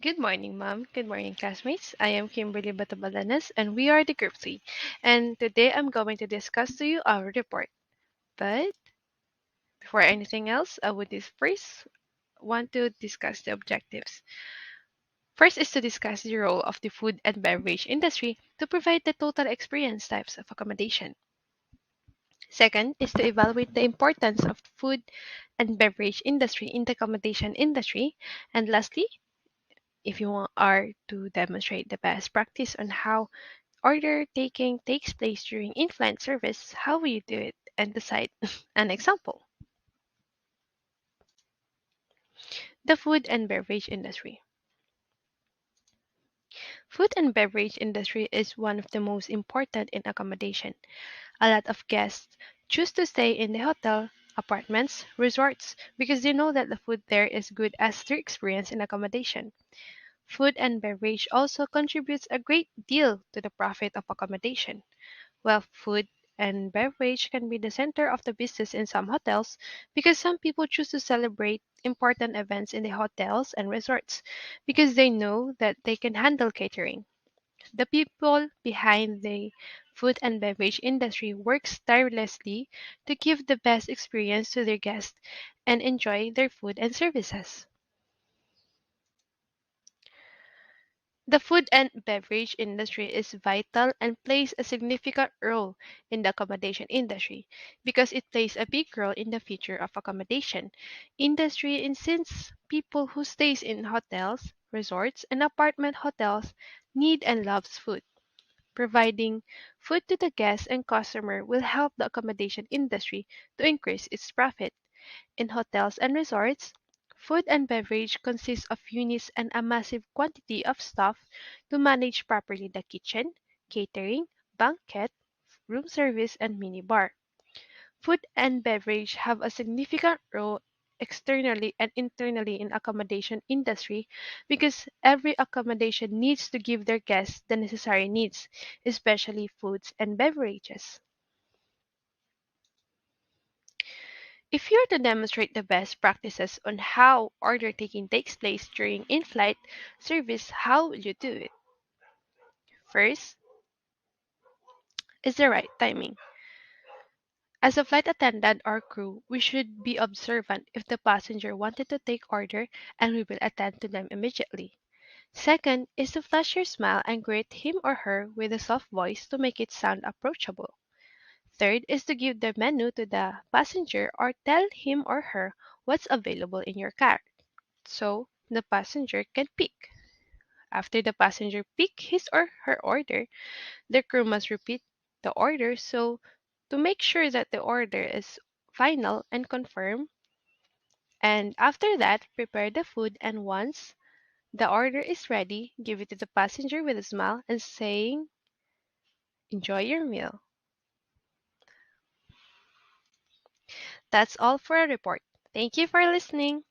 Good morning, Mom. Good morning, classmates. I am Kimberly Batabalanes, and we are the Group C. And today I'm going to discuss to you our report. But before anything else, I would first want to discuss the objectives. First is to discuss the role of the food and beverage industry to provide the total experience types of accommodation. Second is to evaluate the importance of food and beverage industry in the accommodation industry. And lastly, if you are to demonstrate the best practice on how order taking takes place during in-flight service, how will you do it? And decide an example. The food and beverage industry. Food and beverage industry is one of the most important in accommodation. A lot of guests choose to stay in the hotel, apartments, resorts because they know that the food there is good as their experience in accommodation. Food and beverage also contributes a great deal to the profit of accommodation. Well, food and beverage can be the center of the business in some hotels because some people choose to celebrate important events in the hotels and resorts because they know that they can handle catering. The people behind the food and beverage industry works tirelessly to give the best experience to their guests and enjoy their food and services. The food and beverage industry is vital and plays a significant role in the accommodation industry because it plays a big role in the future of accommodation industry and since people who stays in hotels, resorts and apartment hotels need and loves food. Providing food to the guests and customer will help the accommodation industry to increase its profit. In hotels and resorts, food and beverage consist of units and a massive quantity of staff to manage properly the kitchen, catering, banquet, room service, and minibar. Food and beverage have a significant role externally and internally in accommodation industry because every accommodation needs to give their guests the necessary needs, especially foods and beverages. If you're to demonstrate the best practices on how order taking takes place during in-flight service, how will you do it? First is the right timing. As a flight attendant or crew, we should be observant if the passenger wanted to take order and we will attend to them immediately. Second is to flash your smile and greet him or her with a soft voice to make it sound approachable. Third is to give the menu to the passenger or tell him or her what's available in your car so the passenger can pick. After the passenger pick his or her order, the crew must repeat the order so to make sure that the order is final and confirmed. And after that, prepare the food and once the order is ready, give it to the passenger with a smile and saying, "Enjoy your meal." That's all for a report. Thank you for listening.